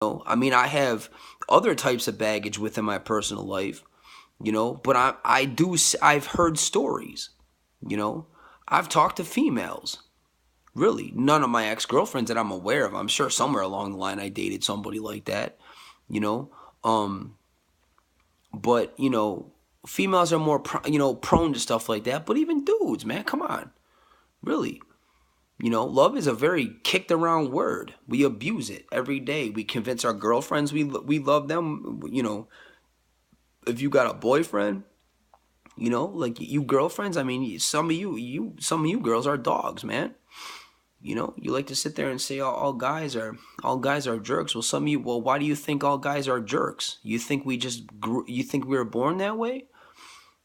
I mean, I have other types of baggage within my personal life, but I've heard stories, you know. I've talked to females. Really, none of my ex-girlfriends that I'm aware of. I'm sure somewhere along the line I dated somebody like that, you know. Um, but, females are more, prone to stuff like that. But even dudes, man, come on. Really. Love is a very kicked around word. We abuse it every day. We convince our girlfriends we love them. If you got a boyfriend, like you girlfriends. I mean, some of you girls are dogs, man. You like to sit there and say all guys are jerks. Well, some of you, well, why do you think all guys are jerks? You think we were born that way?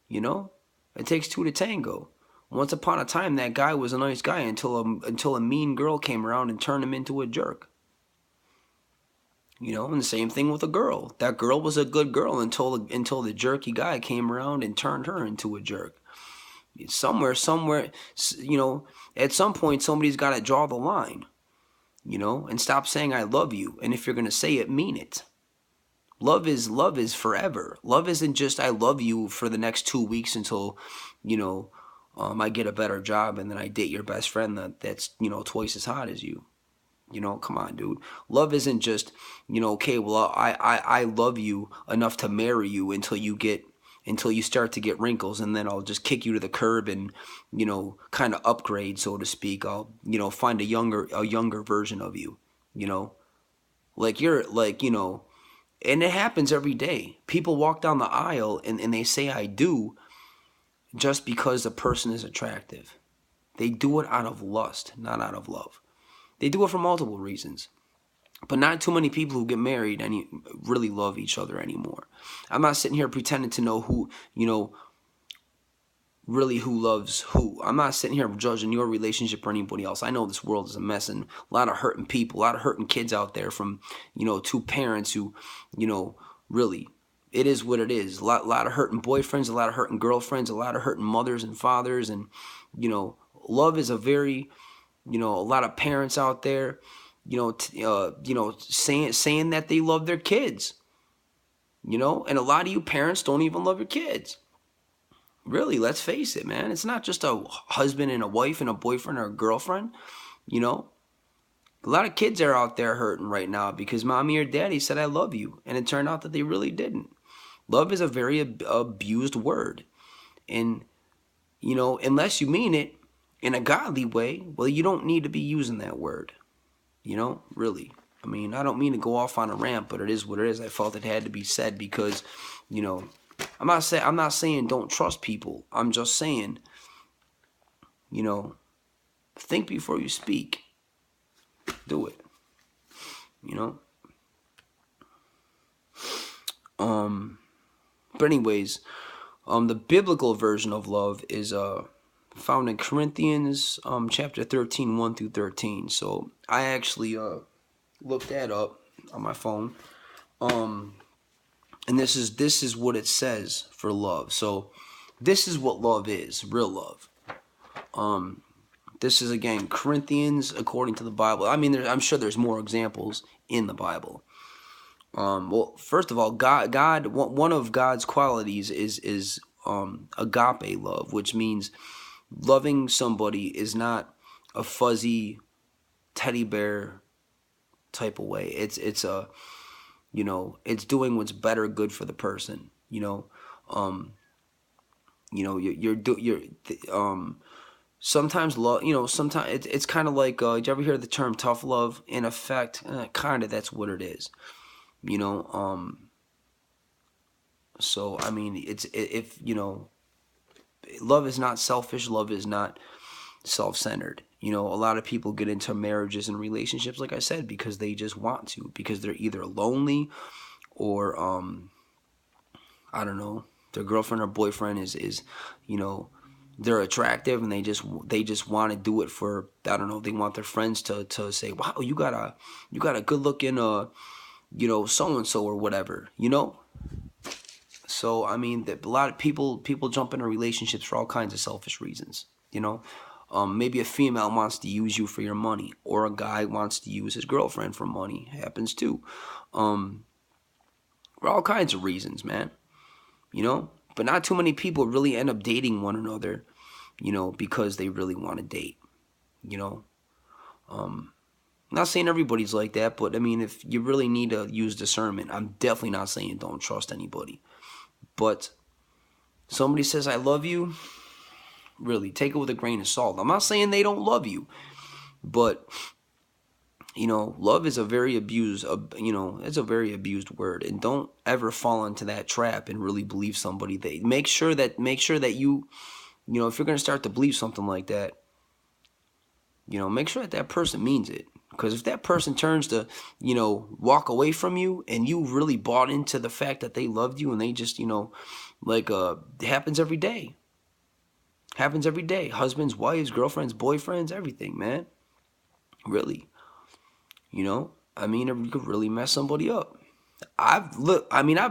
You know, it takes two to tango. Once upon a time, that guy was a nice guy until a mean girl came around and turned him into a jerk. And the same thing with a girl. That girl was a good girl until the jerky guy came around and turned her into a jerk. Somewhere, at some point, somebody's got to draw the line, and stop saying I love you. And if you're gonna say it, mean it. Love is forever. Love isn't just I love you for the next 2 weeks until, you know, I get a better job and then I date your best friend that's twice as hot as you. Come on, dude. Love isn't just, okay, well, I love you enough to marry you until you start to get wrinkles, and then I'll just kick you to the curb and, kind of upgrade, so to speak. I'll, find a younger version of you, you know, like you're like, and it happens every day. People walk down the aisle and they say I do just because the person is attractive. They do it out of lust, not out of love. They do it for multiple reasons. But not too many people who get married really love each other anymore. I'm not sitting here pretending to know who, really who loves who. I'm not sitting here judging your relationship or anybody else. I know this world is a mess and a lot of hurting people, a lot of hurting kids out there from, two parents who, really, it is what it is. A lot of hurting boyfriends, a lot of hurting girlfriends, a lot of hurting mothers and fathers. And, love is a very, a lot of parents out there, saying that they love their kids, and a lot of you parents don't even love your kids. Really, let's face it, man. It's not just a husband and a wife and a boyfriend or a girlfriend. You know, a lot of kids are out there hurting right now because mommy or daddy said I love you, and it turned out that they really didn't. Love is a very abused word, and unless you mean it in a godly way, well, you don't need to be using that word. Really. I mean, I don't mean to go off on a rant, but it is what it is. I felt it had to be said because, you know, I'm not saying don't trust people. I'm just saying, you know, think before you speak. Do it. You know. But anyways, the biblical version of love is found in Corinthians chapter 13, 1 through 13. So I actually looked that up on my phone. And this is what it says for love. So this is what love is, real love. This is again Corinthians according to the Bible. I mean, I'm sure there's more examples in the Bible. Well, first of all, God, one of God's qualities is agape love, which means loving somebody is not a fuzzy teddy bear type of way. It's a it's doing what's better good for the person. You're sometimes love. Sometimes it's kind of like did you ever hear the term tough love? In effect, kind of that's what it is. You know, so I mean, if love is not selfish. Love is not self-centered. A lot of people get into marriages and relationships, like I said, because they just want to, because they're either lonely or I don't know, their girlfriend or boyfriend is they're attractive and they just want to do it for, I don't know, they want their friends to say, wow, you got a good looking so and so or whatever. So I mean, a lot of people jump into relationships for all kinds of selfish reasons. Maybe a female wants to use you for your money, or a guy wants to use his girlfriend for money. Happens too. For all kinds of reasons, man. But not too many people really end up dating one another, because they really want to date. You know, I'm not saying everybody's like that, but I mean, if you really need to use discernment, I'm definitely not saying don't trust anybody. But somebody says I love you, really take it with a grain of salt. I'm not saying they don't love you, but love is a very abused, it's a very abused word, and don't ever fall into that trap and really believe somebody. That make sure that you, if you're gonna start to believe something like that, make sure that person means it. Because if that person turns to, walk away from you, and you really bought into the fact that they loved you, and they just, it happens every day. Happens every day. Husbands, wives, girlfriends, boyfriends, everything, man. Really. I mean, it could really mess somebody up. I've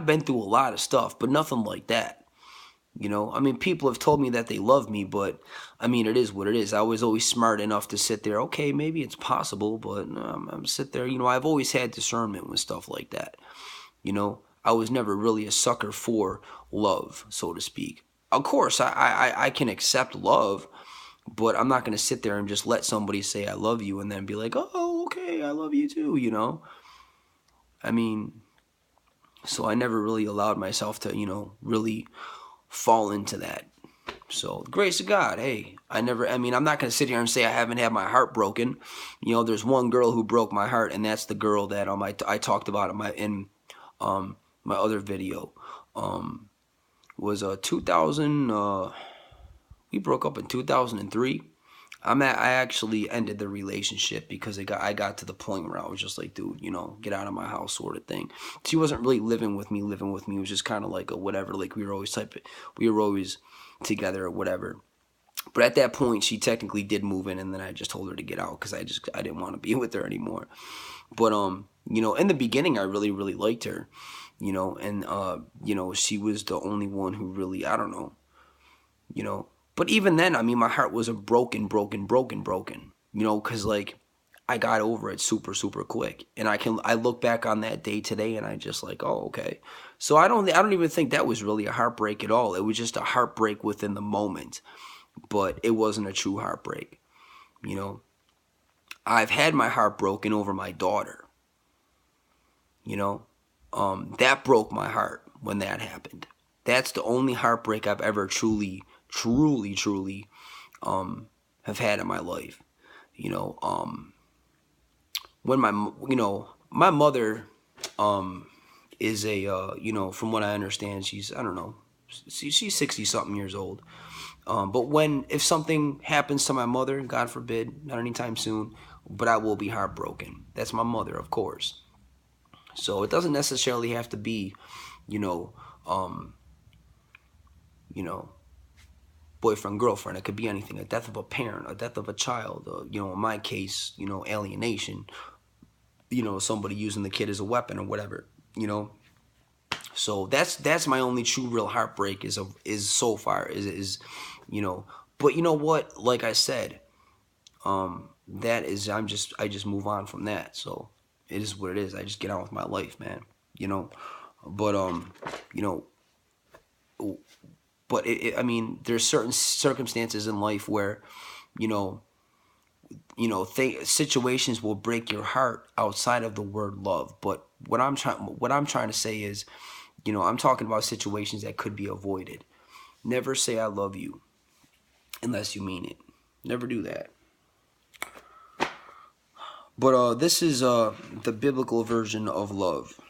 been through a lot of stuff, but nothing like that. I mean, people have told me that they love me, but I mean, it is what it is. I was always smart enough to sit there. Okay, maybe it's possible, but I'm sit there. I've always had discernment with stuff like that. I was never really a sucker for love, so to speak. Of course, I can accept love, but I'm not going to sit there and just let somebody say I love you and then be like, oh, okay, I love you too. I mean, so I never really allowed myself to, really fall into that. So the grace of God, hey, I'm not going to sit here and say I haven't had my heart broken. There's one girl who broke my heart, and that's the girl that I talked about in my other video. Was 2000. We broke up in 2003. I actually ended the relationship because I got to the point where I was just like, dude, get out of my house sort of thing. She wasn't really living with me. It was just kind of like a whatever. Like we were always together or whatever. But at that point, she technically did move in, and then I just told her to get out because I didn't want to be with her anymore. But in the beginning, I really really liked her, and she was the only one who really, I don't know. But even then, I mean, my heart was a broken, because like I got over it super, super quick. And I look back on that day today and I just like, oh, okay. So I don't even think that was really a heartbreak at all. It was just a heartbreak within the moment, but it wasn't a true heartbreak. I've had my heart broken over my daughter. That broke my heart when that happened. That's the only heartbreak I've ever truly have had in my life. When my mother is a from what I understand, she's, I don't know, she's 60 something years old. But if something happens to my mother, God forbid, not anytime soon, but I will be heartbroken. That's my mother, of course. So it doesn't necessarily have to be, boyfriend, girlfriend. It could be anything. A death of a parent, a death of a child. In my case, alienation. Somebody using the kid as a weapon or whatever. So that's my only true real heartbreak is so far is. But you know what? Like I said, that is I just move on from that. So it is what it is. I just get on with my life, man. But But I mean, there's certain circumstances in life where, situations will break your heart outside of the word love. But what I'm trying to say is, I'm talking about situations that could be avoided. Never say I love you unless you mean it. Never do that. But this is the biblical version of love.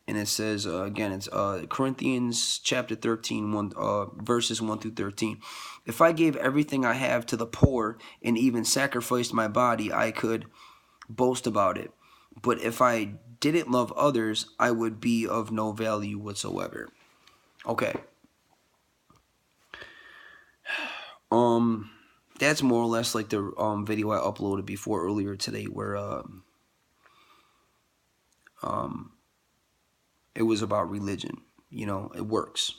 And it says, again, it's Corinthians chapter 13, verses 1 through 13. If I gave everything I have to the poor and even sacrificed my body, I could boast about it. But if I didn't love others, I would be of no value whatsoever. Okay. That's more or less like the video I uploaded before earlier today where it was about religion. It works.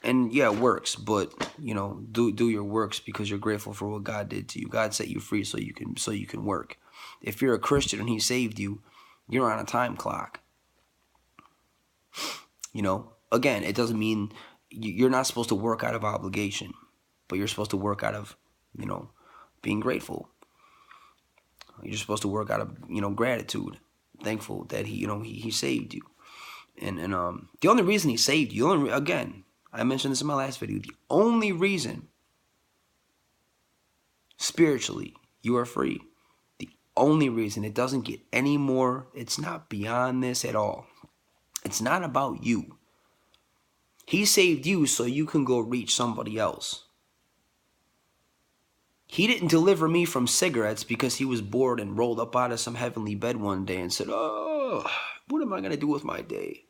And yeah, it works, but do your works because you're grateful for what God did to you. God set you free so you can work. If you're a Christian and He saved you, You're on a time clock. You know, again, it doesn't mean you're not supposed to work out of obligation, but you're supposed to work out of, you know, being grateful. You're supposed to work out of, you know, gratitude, thankful that he, you know, he saved you. And the only reason he saved you, again, I mentioned this in my last video, the only reason spiritually you are free, the only reason, it doesn't get any more, it's not beyond this at all. It's not about you. He saved you so you can go reach somebody else. He didn't deliver me from cigarettes because he was bored and rolled up out of some heavenly bed one day and said, oh, what am I going to do with my day?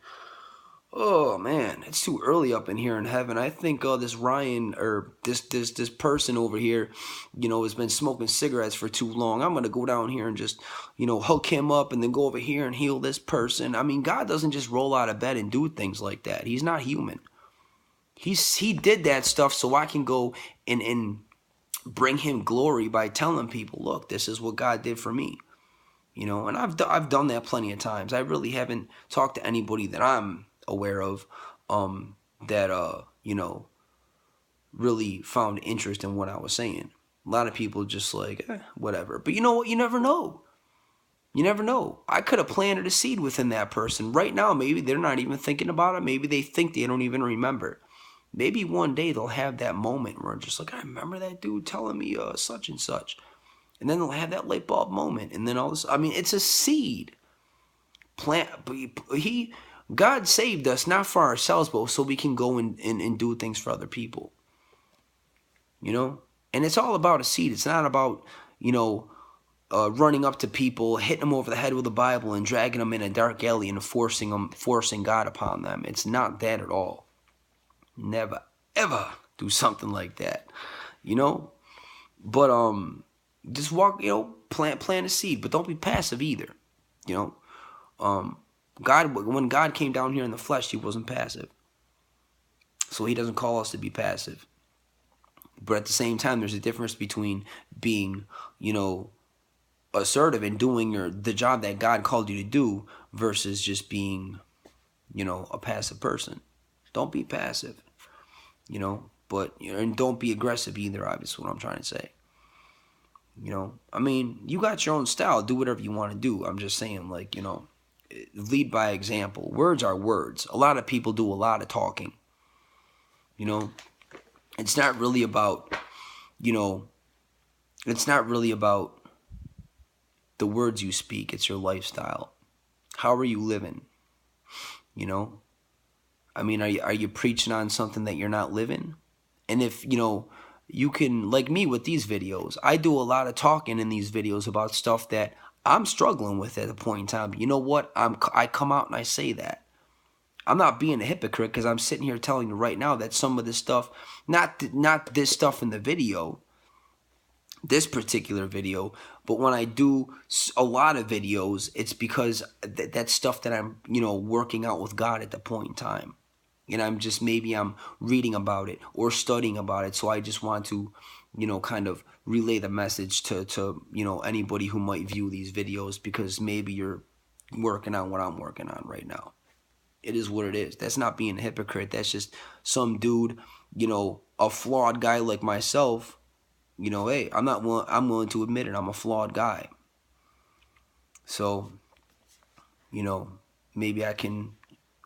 Oh man, it's too early up in here in heaven. I think this Ryan or this person over here, you know, has been smoking cigarettes for too long. I'm gonna go down here and just, you know, hook him up and then go over here and heal this person. I mean, God doesn't just roll out of bed and do things like that. He's not human. He did that stuff so I can go and bring him glory by telling people, look, this is what God did for me. You know, and I've done that plenty of times. I really haven't talked to anybody that I'm aware of that you know, really found interest in what I was saying. A lot of people just like whatever. But you know what? You never know. You never know. I could have planted a seed within that person. Right now, maybe they're not even thinking about it. Maybe they think they don't even remember. Maybe one day they'll have that moment where just like, I remember that dude telling me such and such. And then they'll have that light bulb moment. And then all this, I mean, it's a seed. God saved us not for ourselves, but so we can go and do things for other people. You know? And it's all about a seed. It's not about, you know, running up to people, hitting them over the head with the Bible and dragging them in a dark alley and forcing God upon them. It's not that at all. Never, ever do something like that. You know? But, just walk, you know, plant a seed, but don't be passive either. You know, when God came down here in the flesh, he wasn't passive. So he doesn't call us to be passive. But at the same time, there's a difference between being, you know, assertive and doing the job that God called you to do versus just being, you know, a passive person. Don't be passive, you know, but, you know, and don't be aggressive either, obviously, what I'm trying to say. You know, I mean, you got your own style. Do whatever you want to do. I'm just saying, like, you know, lead by example. Words are words. A lot of people do a lot of talking. You know, it's not really about, you know, it's not really about the words you speak. It's your lifestyle. How are you living? You know, I mean, are you preaching on something that you're not living? And if, you know, you can, like me with these videos, I do a lot of talking in these videos about stuff that I'm struggling with at a point in time. But you know what? I come out and I say that. I'm not being a hypocrite because I'm sitting here telling you right now that some of this stuff, not this stuff in the video, this particular video, but when I do a lot of videos, it's because that's stuff that I'm, you know, working out with God at the point in time. And maybe I'm reading about it or studying about it. So I just want to, you know, kind of relay the message to you know, anybody who might view these videos because maybe you're working on what I'm working on right now. It is what it is. That's not being a hypocrite. That's just some dude, you know, a flawed guy like myself. You know, hey, I'm willing to admit it. I'm a flawed guy. So, you know, maybe I can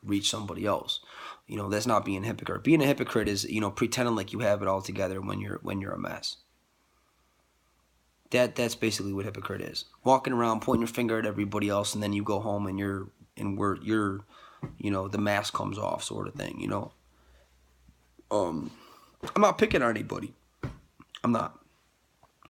reach somebody else. You know, that's not being a hypocrite. Being a hypocrite is, you know, pretending like you have it all together when you're a mess. That's basically what hypocrite is. Walking around pointing your finger at everybody else, and then you go home and you're you know, the mask comes off, sort of thing. You know, I'm not picking on anybody. I'm not.